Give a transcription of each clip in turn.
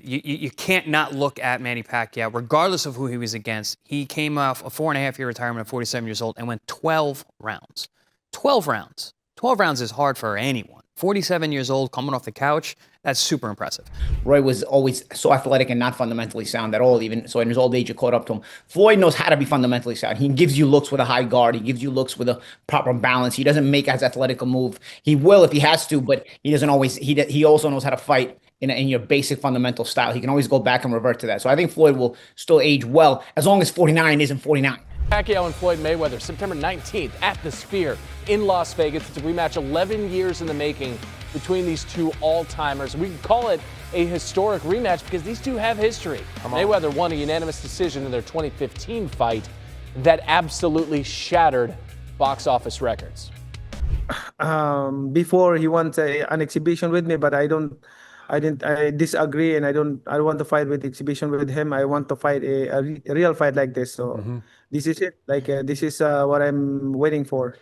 you can't not look at Manny Pacquiao, regardless of who he was against. He came off a 4.5-year retirement at 47 years old and went 12 rounds. 12 rounds. 12 rounds is hard for anyone. 47 years old, coming off the couch, that's super impressive. Roy was always so athletic and not fundamentally sound at all, even so in his old age, it caught up to him. Floyd knows how to be fundamentally sound. He gives you looks with a high guard. He gives you looks with a proper balance. He doesn't make as athletic a move. He will if he has to, but he doesn't always. He also knows how to fight in your basic fundamental style. He can always go back and revert to that. So I think Floyd will still age well as long as 49 isn't 49. Pacquiao and Floyd Mayweather, September 19th at the Sphere in Las Vegas. It's a rematch 11 years in the making between these two all-timers. We can call it a historic rematch because these two have history. Mayweather won a unanimous decision in their 2015 fight that absolutely shattered box office records. Before he wants an exhibition with me, but I disagree, and I don't want to fight with exhibition with him. I want to fight a real fight like this. So this is it. This is what I'm waiting for.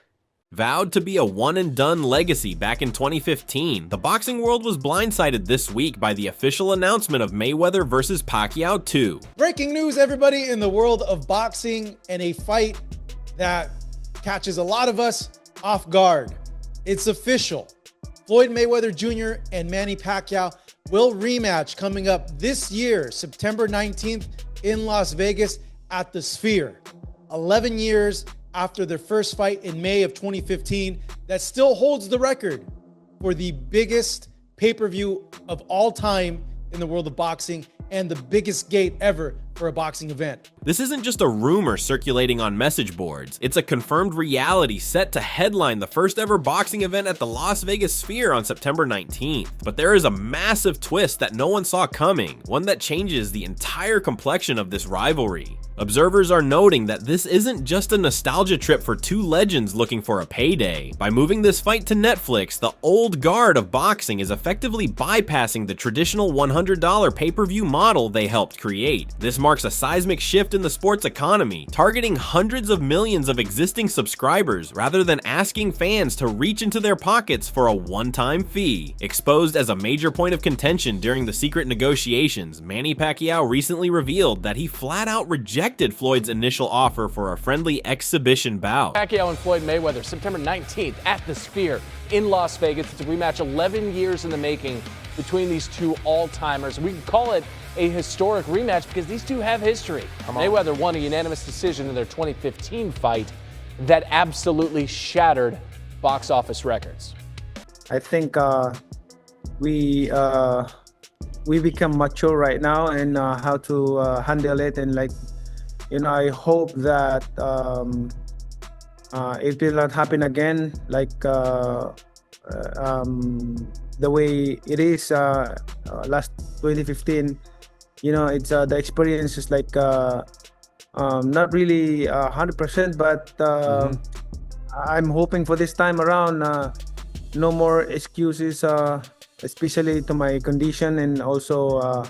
Vowed to be a one-and-done legacy back in 2015, the boxing world was blindsided this week by the official announcement of Mayweather versus Pacquiao 2. Breaking news, everybody, in the world of boxing, and a fight that catches a lot of us off guard. It's official. Floyd Mayweather Jr. and Manny Pacquiao will rematch coming up this year, September 19th in Las Vegas at the Sphere. 11 years after their first fight in May of 2015, that still holds the record for the biggest pay-per-view of all time in the world of boxing and the biggest gate ever for a boxing event. This isn't just a rumor circulating on message boards. It's a confirmed reality set to headline the first ever boxing event at the Las Vegas Sphere on September 19th. But there is a massive twist that no one saw coming, one that changes the entire complexion of this rivalry. Observers are noting that this isn't just a nostalgia trip for two legends looking for a payday. By moving this fight to Netflix, the old guard of boxing is effectively bypassing the traditional $100 pay-per-view model they helped create. This marks a seismic shift in the sports economy, targeting hundreds of millions of existing subscribers rather than asking fans to reach into their pockets for a one-time fee. Exposed as a major point of contention during the secret negotiations, Manny Pacquiao recently revealed that he flat-out rejected Floyd's initial offer for a friendly exhibition bout. Pacquiao and Floyd Mayweather, September 19th at the Sphere in Las Vegas. It's a rematch 11 years in the making between these two all-timers. We can call it a historic rematch because these two have history. Mayweather won a unanimous decision in their 2015 fight that absolutely shattered box office records. I think we become mature right now and how to handle it, and I hope that it will not happen again the way it is last 2015. It's the experience is not really 100%, but I'm hoping for this time around no more excuses, especially to my condition and also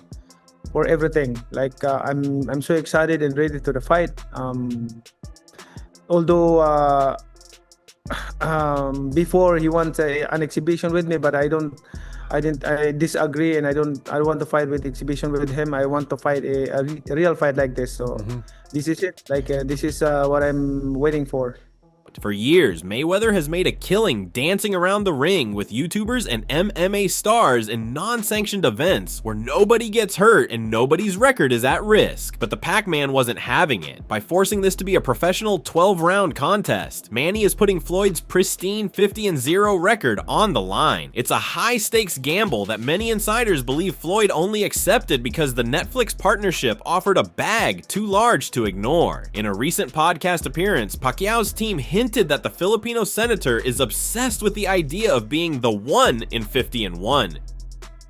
for everything. I'm so excited and ready to the fight. Although before he wants an exhibition with me, but I disagree, and I don't want to fight with exhibition with him. I want to fight a real fight like this. So this is it. This is what I'm waiting for. For years, Mayweather has made a killing dancing around the ring with YouTubers and MMA stars in non-sanctioned events where nobody gets hurt and nobody's record is at risk. But the Pac-Man wasn't having it. By forcing this to be a professional 12-round contest, Manny is putting Floyd's pristine 50-0 record on the line. It's a high-stakes gamble that many insiders believe Floyd only accepted because the Netflix partnership offered a bag too large to ignore. In a recent podcast appearance, Pacquiao's team hinted that the Filipino senator is obsessed with the idea of being the one in 50-1.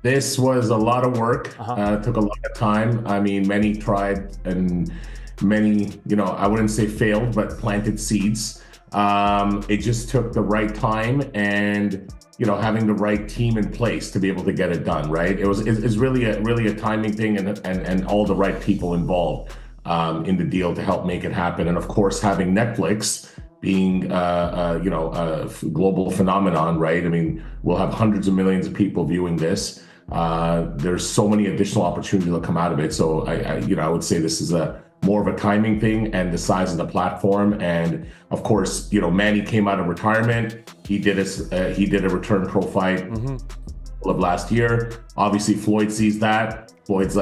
This was a lot of work. Took a lot of time. I mean, many tried and many, I wouldn't say failed, but planted seeds. It just took the right time and, having the right team in place to be able to get it done, right? It's really a timing thing and all the right people involved in the deal to help make it happen. And of course, having Netflix being a global phenomenon, right? I mean, we'll have hundreds of millions of people viewing this. There's so many additional opportunities that come out of it. So I would say this is more of a timing thing and the size of the platform. And of course, Manny came out of retirement. He did a return pro fight of last year. Obviously, Floyd sees that. Floyd's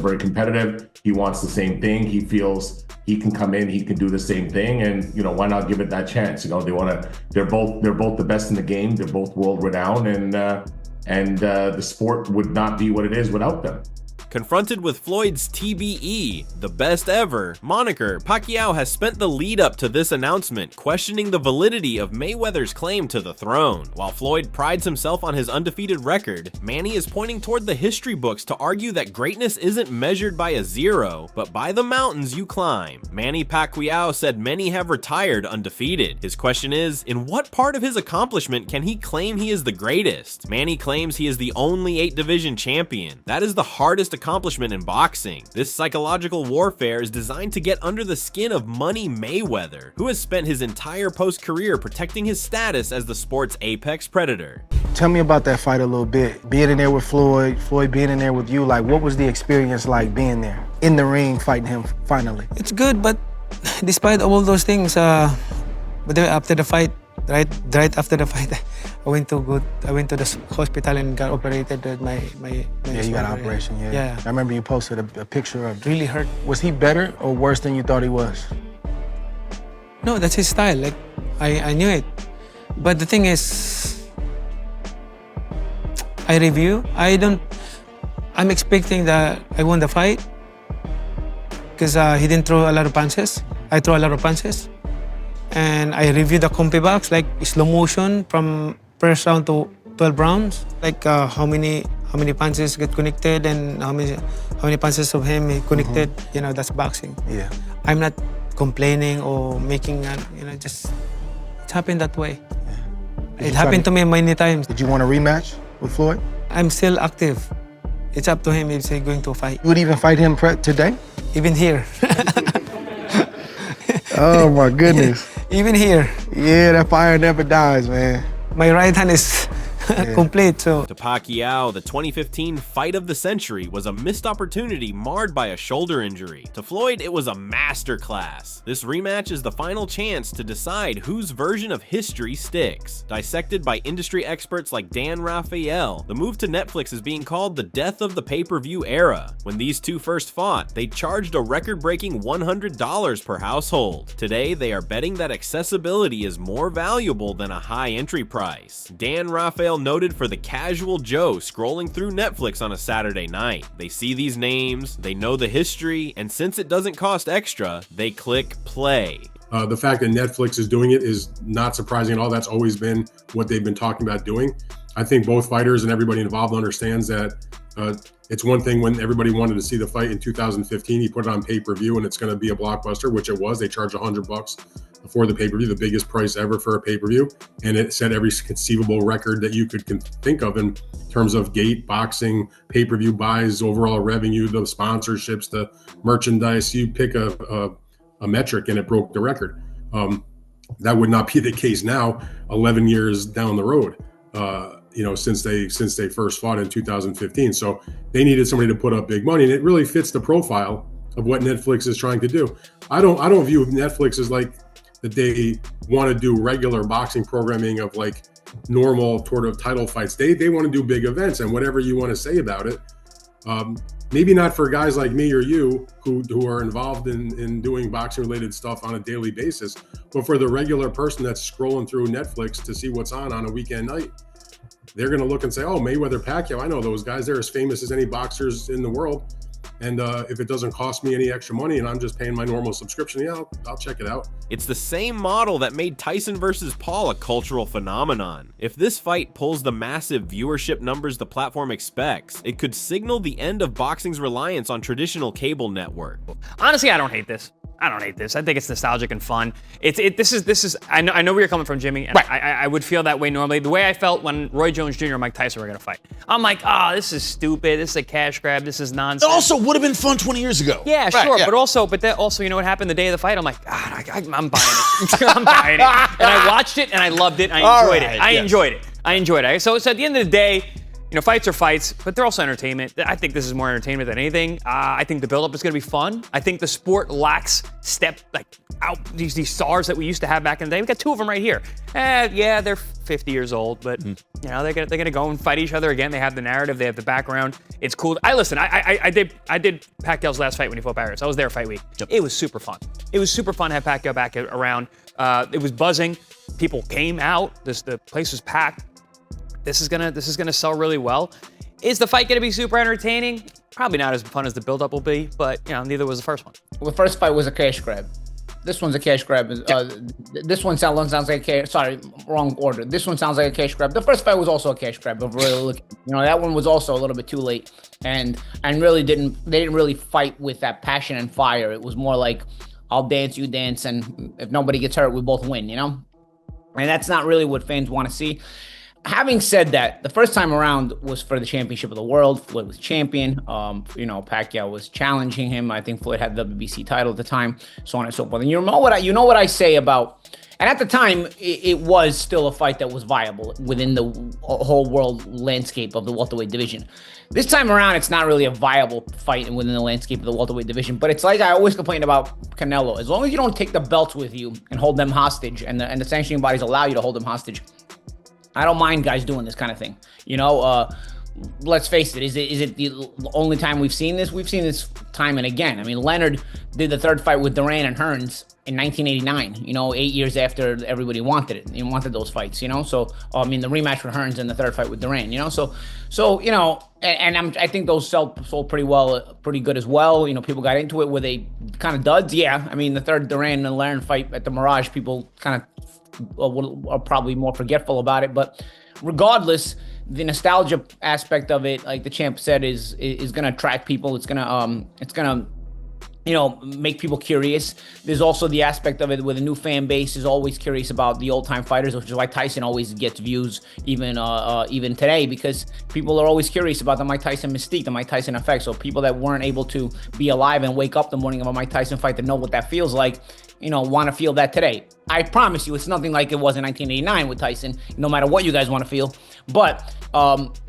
very competitive. He wants the same thing. He feels he can come in, he can do the same thing, and why not give it that chance? They're both the best in the game. They're both world renowned, and the sport would not be what it is without them. Confronted with Floyd's TBE, the best ever, moniker, Pacquiao has spent the lead up to this announcement questioning the validity of Mayweather's claim to the throne. While Floyd prides himself on his undefeated record, Manny is pointing toward the history books to argue that greatness isn't measured by a zero, but by the mountains you climb. Manny Pacquiao said many have retired undefeated. His question is, in what part of his accomplishment can he claim he is the greatest? Manny claims he is the only 8-division champion. That is the hardest accomplishment in boxing. This psychological warfare is designed to get under the skin of Money Mayweather, who has spent his entire post-career protecting his status as the sport's apex predator. Tell me about that fight a little bit. Being in there with Floyd being in there with you, like what was the experience like being there in the ring fighting him finally? It's good, but despite all those things, but then after the fight, right after the fight, I went to the hospital and got operated with my Yeah, you got an operation, yeah. Yeah. I remember you posted a picture of it. Really hurt. Was he better or worse than you thought he was? No, that's his style. Like, I knew it. But the thing is, I'm expecting that I won the fight because he didn't throw a lot of punches. I throw a lot of punches. And I reviewed the compy box, like slow motion from first round to 12 rounds. Like how many punches get connected and how many punches of him he connected. That's boxing. Yeah. I'm not complaining or making, just it happened that way. Yeah. It happened to me many times. Did you want a rematch with Floyd? I'm still active. It's up to him if he's going to fight. You would even fight him today? Even here. Oh my goodness. Even here. Yeah, that fire never dies, man. My right hand is complete, so. To Pacquiao, the 2015 fight of the century was a missed opportunity marred by a shoulder injury. To Floyd, it was a masterclass. This rematch is the final chance to decide whose version of history sticks. Dissected by industry experts like Dan Raphael, the move to Netflix is being called the death of the pay-per-view era. When these two first fought, they charged a record-breaking $100 per household. Today, they are betting that accessibility is more valuable than a high entry price. Dan Raphael noted for the casual Joe scrolling through Netflix on a Saturday night. They see these names, they know the history, and since it doesn't cost extra, they click play. The fact that Netflix is doing it is not surprising at all. That's always been what they've been talking about doing. I think both fighters and everybody involved understands that it's one thing when everybody wanted to see the fight in 2015, he put it on pay-per-view and it's going to be a blockbuster, which it was. They charged $100 for the pay-per-view, the biggest price ever for a pay-per-view. And it set every conceivable record that you could think of in terms of gate, boxing, pay-per-view buys, overall revenue, the sponsorships, the merchandise. You pick a metric and it broke the record. That would not be the case now, 11 years down the road. Since they first fought in 2015. So they needed somebody to put up big money, and it really fits the profile of what Netflix is trying to do. I don't view Netflix as like that they want to do regular boxing programming of like normal sort of title fights. They want to do big events, and whatever you want to say about it. Maybe not for guys like me or you who are involved in doing boxing related stuff on a daily basis, but for the regular person that's scrolling through Netflix to see what's on a weekend night. They're going to look and say, oh, Mayweather, Pacquiao, I know those guys. They're as famous as any boxers in the world. And if it doesn't cost me any extra money and I'm just paying my normal subscription, yeah, I'll check it out. It's the same model that made Tyson versus Paul a cultural phenomenon. If this fight pulls the massive viewership numbers the platform expects, it could signal the end of boxing's reliance on traditional cable network. Honestly, I don't hate this. I think it's nostalgic and fun. This is. I know where you're coming from, Jimmy. And right. I would feel that way normally. The way I felt when Roy Jones Jr. and Mike Tyson were gonna fight. I'm like, this is stupid. This is a cash grab. This is nonsense. It also would have been fun 20 years ago. Yeah, right, sure. Yeah. But also, you know what happened the day of the fight? I'm like, I'm buying it. I'm buying it. And I watched it and I loved it. I enjoyed it. I enjoyed it. So at the end of the day, fights are fights, but they're also entertainment. I think this is more entertainment than anything. I think the build-up is going to be fun. I think the sport lacks these stars that we used to have back in the day. We got two of them right here. Yeah, they're 50 years old, but they're gonna go and fight each other again. They have the narrative, they have the background. It's cool. I did Pacquiao's last fight when he fought Barrios. I was there fight week. Yep. It was super fun. It was super fun to have Pacquiao back around. It was buzzing. People came out. The place was packed. This is gonna sell really well. Is the fight gonna be super entertaining? Probably not as fun as the build-up will be, but neither was the first one. Well, the first fight was a cash grab. This one's a cash grab. This one sounds like a cash. Sorry, wrong order. This one sounds like a cash grab. The first fight was also a cash grab, but really, that one was also a little bit too late, and really they didn't really fight with that passion and fire. It was more like, I'll dance, you dance, and if nobody gets hurt, we both win. And that's not really what fans want to see. Having said that, the first time around was for the championship of the world. Floyd was champion. Pacquiao was challenging him. I think Floyd had the WBC title at the time, so on and so forth. And you know what I say about, and at the time, it was still a fight that was viable within the whole world landscape of the welterweight division. This time around, it's not really a viable fight within the landscape of the welterweight division. But it's like I always complain about Canelo. As long as you don't take the belts with you and hold them hostage, and the sanctioning bodies allow you to hold them hostage, I don't mind guys doing this kind of thing. Let's face it. Is it the only time we've seen this? We've seen this time and again. I mean, Leonard did the third fight with Duran and Hearns in 1989. 8 years after everybody wanted it. He wanted those fights. So the rematch with Hearns and the third fight with Duran. I think those sold pretty well, pretty good as well. People got into it. Were they kind of duds? Yeah. I mean, the third Duran and Leonard fight at the Mirage, people kind of are probably more forgetful about it, but regardless, the nostalgia aspect of it, like the champ said, is going to attract people. It's gonna make people curious. There's also the aspect of it where the new fan base is always curious about the old time fighters, which is why Tyson always gets views even today, because people are always curious about the Mike Tyson mystique, the Mike Tyson effect. So people that weren't able to be alive and wake up the morning of a Mike Tyson fight to know what that feels like, want to feel that today. I promise you, it's nothing like it was in 1989 with Tyson, no matter what you guys want to feel. But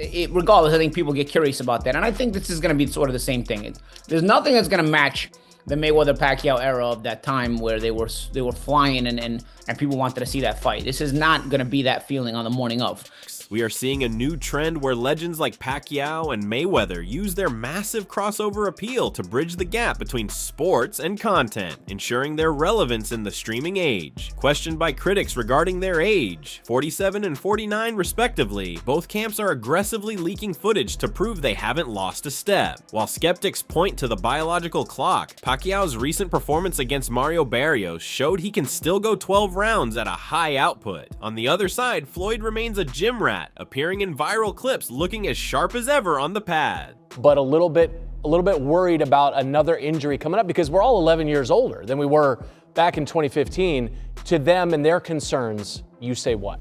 regardless, I think people get curious about that. And I think this is going to be sort of the same thing. There's nothing that's going to match the Mayweather-Pacquiao era of that time where they were flying and people wanted to see that fight. This is not going to be that feeling on the morning of. We are seeing a new trend where legends like Pacquiao and Mayweather use their massive crossover appeal to bridge the gap between sports and content, ensuring their relevance in the streaming age. Questioned by critics regarding their age, 47 and 49 respectively, both camps are aggressively leaking footage to prove they haven't lost a step. While skeptics point to the biological clock, Pacquiao's recent performance against Mario Barrios showed he can still go 12 rounds at a high output. On the other side, Floyd remains a gym rat, appearing in viral clips looking as sharp as ever on the pad. But a little bit worried about another injury coming up, because we're all 11 years older than we were back in 2015. To them and their concerns, you say what?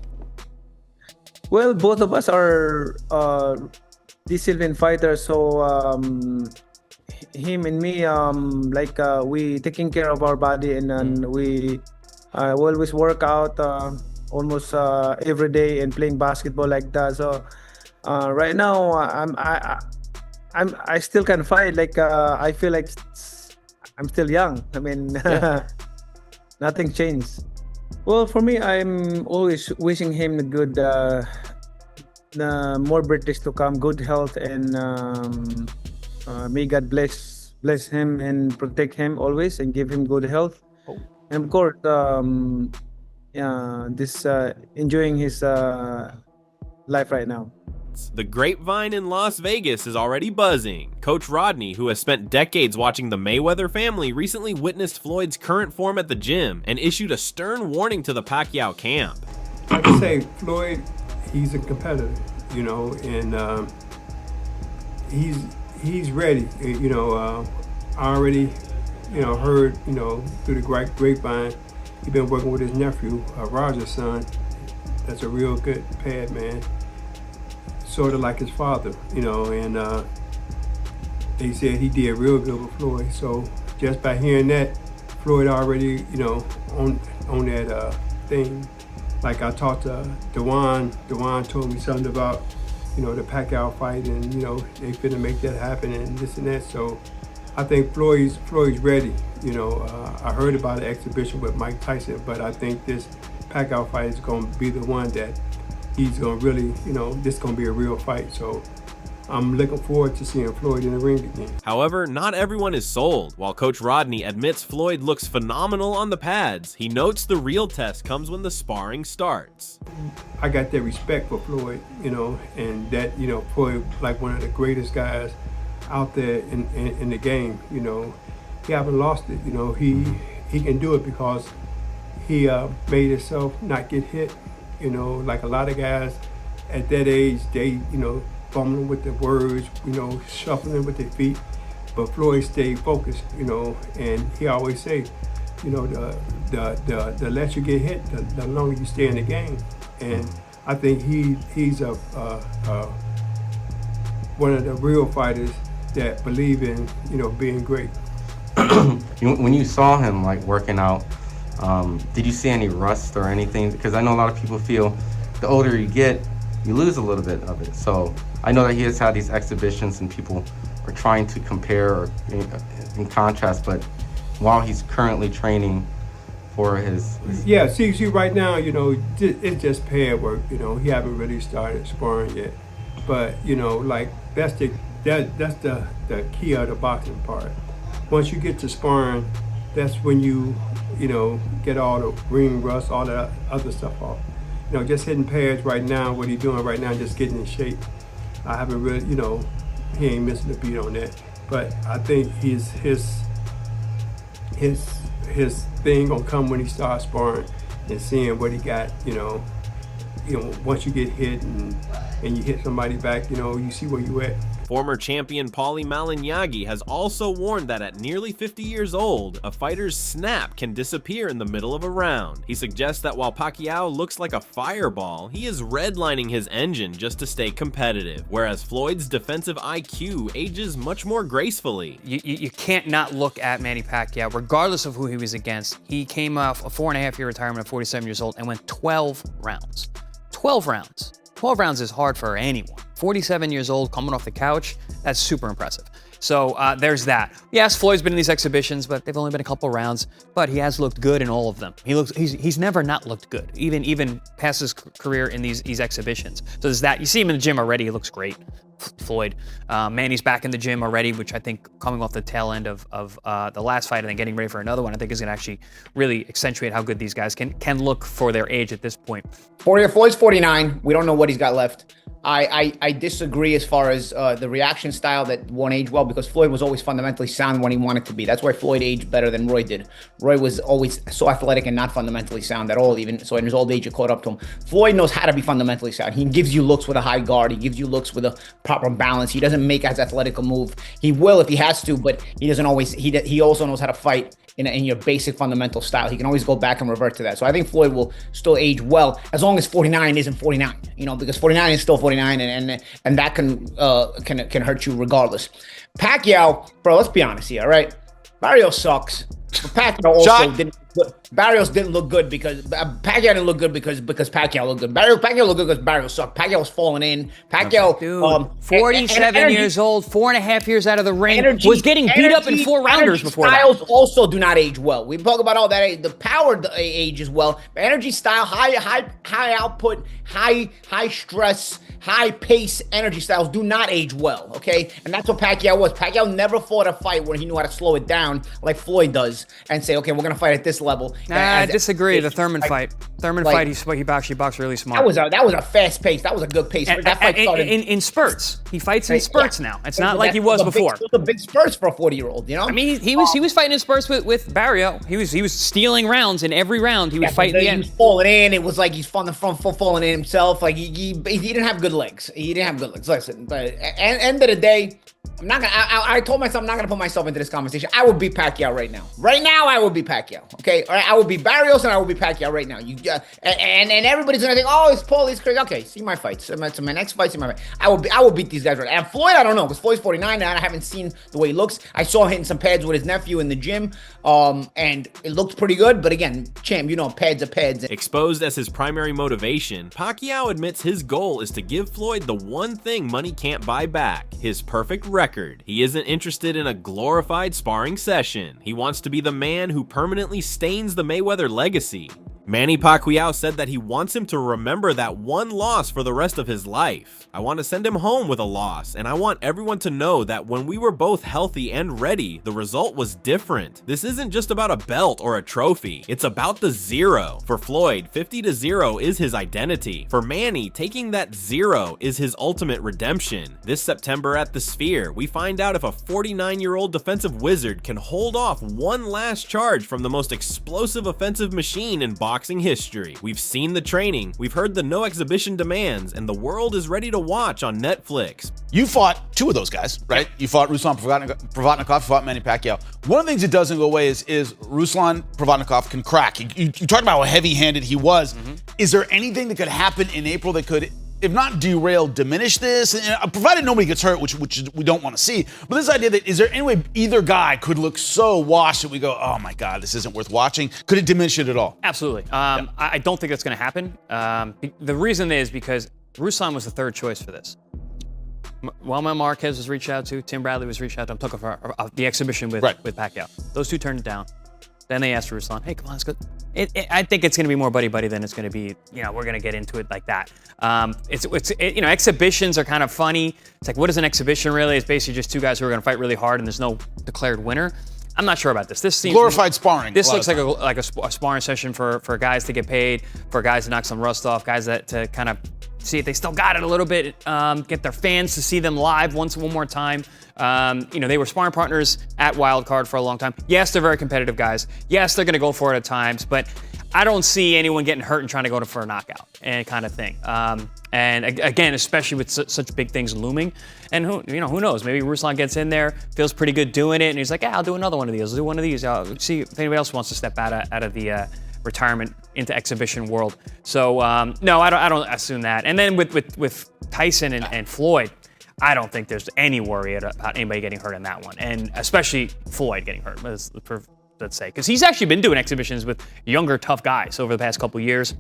Well, both of us are disciplined fighters, so him and me, we taking care of our body, and we always work out almost every day and playing basketball like that. So right now I still can fight. I feel like I'm still young. I mean, nothing changed. Well, for me, I'm always wishing him the good, more birthdays to come, good health, and may God bless him and protect him always and give him good health. And of course, enjoying his life right now. The grapevine in Las Vegas is already buzzing. Coach Rodney, who has spent decades watching the Mayweather family, recently witnessed Floyd's current form at the gym and issued a stern warning to the Pacquiao camp. I can say Floyd, he's a competitor, and he's ready. I already, heard, through the grapevine, he's been working with his nephew, Roger's son. That's a real good pad man. Sort of like his father, and they said he did real good with Floyd. So just by hearing that, Floyd already, on that thing. Like I talked to Dewan told me something about the Pacquiao fight, and they finna make that happen and this and that. So I think Floyd's ready. I heard about an exhibition with Mike Tyson, but I think this Pacquiao fight is going to be the one that he's going to really, this is going to be a real fight. So I'm looking forward to seeing Floyd in the ring again. However, not everyone is sold. While Coach Rodney admits Floyd looks phenomenal on the pads, he notes the real test comes when the sparring starts. I got that respect for Floyd, and that, Floyd, like one of the greatest guys out there in the game, he haven't lost it. He can do it because he made himself not get hit. Like a lot of guys at that age, they, fumbling with the words, shuffling with their feet. But Floyd stayed focused, and he always say, the less you get hit, the longer you stay in the game. And I think he's one of the real fighters that believe in, being great. When you saw him like working out, did you see any rust or anything? Because I know a lot of people feel the older you get, you lose a little bit of it. So I know that he has had these exhibitions and people are trying to compare or in contrast, but while he's currently training for his... Yeah, see right now, it's just pad work, he haven't really started sparring yet. But, like that's the key of the boxing part. Once you get to sparring, that's when you get all the ring rust, all that other stuff off. Just hitting pads right now, what he's doing right now, just getting in shape. I haven't really, he ain't missing a beat on that. But I think his thing gonna come when he starts sparring and seeing what he got. Once you get hit and you hit somebody back, you see where you at. Former champion Paulie Malignaggi has also warned that at nearly 50 years old, a fighter's snap can disappear in the middle of a round. He suggests that while Pacquiao looks like a fireball, he is redlining his engine just to stay competitive, whereas Floyd's defensive IQ ages much more gracefully. You can't not look at Manny Pacquiao, regardless of who he was against. He came off a 4.5-year retirement at 47 years old and went 12 rounds. 12 rounds. 12 rounds is hard for anyone. 47 years old, coming off the couch, that's super impressive. So there's that. Yes, Floyd's been in these exhibitions, but they've only been a couple rounds, but he has looked good in all of them. He's never not looked good, even past his career in these exhibitions. So there's that. You see him in the gym already, he looks great. Floyd. Manny's back in the gym already, which I think coming off the tail end of the last fight and then getting ready for another one, I think is gonna actually really accentuate how good these guys can look for their age at this point. Floyd's 49. We don't know what he's got left. I disagree as far as the reaction style that won't age well, because Floyd was always fundamentally sound when he wanted to be. That's why Floyd aged better than Roy did. Roy was always so athletic and not fundamentally sound at all, even so in his old age it caught up to him. Floyd knows how to be fundamentally sound. He gives you looks with a high guard. He gives you looks with a proper balance. He doesn't make as athletic a move. He will if he has to, but he doesn't always. He also knows how to fight in your basic fundamental style. He can always go back and revert to that. So I think Floyd will still age well as long as 49 isn't 49, because 49 is still 49, and that can hurt you regardless. Pacquiao, bro, let's be honest here, all right? Barrios sucks. But Pacquiao also didn't. Barrios didn't look good because Pacquiao didn't look good because Pacquiao looked good. Pacquiao looked good because Barrios sucked. Pacquiao was falling in. Pacquiao, dude, 47 years old, 4.5 years out of the ring, was getting beat up in 4 rounders before that. Styles also do not age well. We talk about all that. The power ages well. But energy style, high output, high stress, high pace energy styles do not age well. Okay, and that's what Pacquiao was. Pacquiao never fought a fight where he knew how to slow it down like Floyd does and say, okay, we're gonna fight at this level. I disagree. The Thurman fight. He boxed really smart. That was a fast pace. That was a good pace. That fight started in spurts. He fights in spurts now. It's not like he was before. It was a big spurts for a 40-year-old. I mean, he was fighting in spurts with Barrio. He was stealing rounds in every round. He would fight in the end. He was falling in. It was like he's from the front falling in himself. Like he didn't have good legs. He didn't have good legs. Listen, but at the end of the day, I'm not gonna. I told myself I'm not gonna put myself into this conversation. I would beat Pacquiao right now. Right now, I would beat Pacquiao. Okay, all right. I would beat Barrios and I would beat Pacquiao right now. And everybody's gonna think, oh, it's Paul, he's crazy. Okay, see my fights. So my next fight, see my fight. I will beat these guys right now. And Floyd, I don't know, because Floyd's 49 and I haven't seen the way he looks. I saw him hitting some pads with his nephew in the gym, and it looked pretty good. But again, champ, you know, pads are pads. Exposed as his primary motivation, Pacquiao admits his goal is to give Floyd the one thing money can't buy back: his perfect record. He isn't interested in a glorified sparring session. He wants to be the man who permanently stains the Mayweather legacy. Manny Pacquiao said that he wants him to remember that one loss for the rest of his life. I want to send him home with a loss, and I want everyone to know that when we were both healthy and ready, the result was different. This isn't just about a belt or a trophy, it's about the zero. For Floyd, 50-0 is his identity. For Manny, taking that zero is his ultimate redemption. This September at the Sphere, we find out if a 49-year-old defensive wizard can hold off one last charge from the most explosive offensive machine in boxing history. We've seen the training, we've heard the no exhibition demands, and the world is ready to watch on Netflix. You fought two of those guys, right? You fought Ruslan Provodnikov, you fought Manny Pacquiao. One of the things that doesn't go away is Ruslan Provodnikov can crack. You talked about how heavy-handed he was. Is there anything that could happen in April that could, if not derail, diminish this? And provided nobody gets hurt, which we don't want to see. But this idea that, is there any way either guy could look so washed that we go, oh my God, this isn't worth watching? Could it diminish it at all? Absolutely. I don't think that's going to happen. The reason is because Ruslan was the third choice for this. Wilma Marquez was reached out to, Tim Bradley was reached out to. I'm talking for the exhibition with Pacquiao. Those two turned it down. Then they asked Ruslan, hey, come on, let's go. I think it's going to be more buddy-buddy than it's going to be, you know, we're going to get into it like that. You know, exhibitions are kind of funny. It's like, what is an exhibition really? It's basically just two guys who are going to fight really hard and there's no declared winner. I'm not sure about this. This seems glorified sparring. This looks like a sparring session for guys to get paid, for guys to knock some rust off, guys that to kind of see if they still got it a little bit, get their fans to see them live one more time. You know, they were sparring partners at Wildcard for a long time. Yes, they're very competitive guys. Yes, they're going to go for it at times, but I don't see anyone getting hurt and trying to go for a knockout and kind of thing. And again, especially with such big things looming. And who knows? Maybe Ruslan gets in there, feels pretty good doing it, and he's like, yeah, I'll do another one of these. I'll do one of these. I'll see if anybody else wants to step out of the retirement into exhibition world. So no, I don't assume that. And then with Tyson and Floyd, I don't think there's any worry about anybody getting hurt in that one, and especially Floyd getting hurt. Let's say, because he's actually been doing exhibitions with younger, tough guys over the past couple years.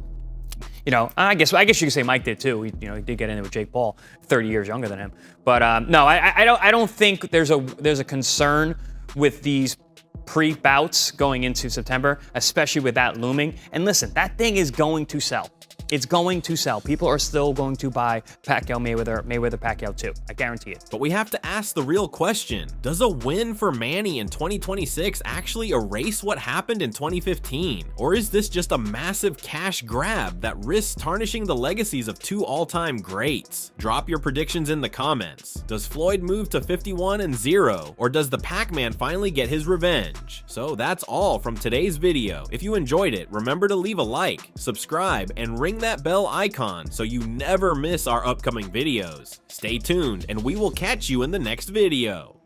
You know, I guess you could say Mike did too. He did get in it with Jake Paul, 30 years younger than him. But no, I don't think there's a concern with these pre-bouts going into September, especially with that looming. And listen, that thing is going to sell. It's going to sell. People are still going to buy Pacquiao Mayweather Pacquiao too. I guarantee it. But we have to ask the real question. Does a win for Manny in 2026 actually erase what happened in 2015? Or is this just a massive cash grab that risks tarnishing the legacies of two all-time greats? Drop your predictions in the comments. Does Floyd move to 51-0? Or does the Pac-Man finally get his revenge? So that's all from today's video. If you enjoyed it, remember to leave a like, subscribe, and ring that bell icon so you never miss our upcoming videos. Stay tuned, and we will catch you in the next video.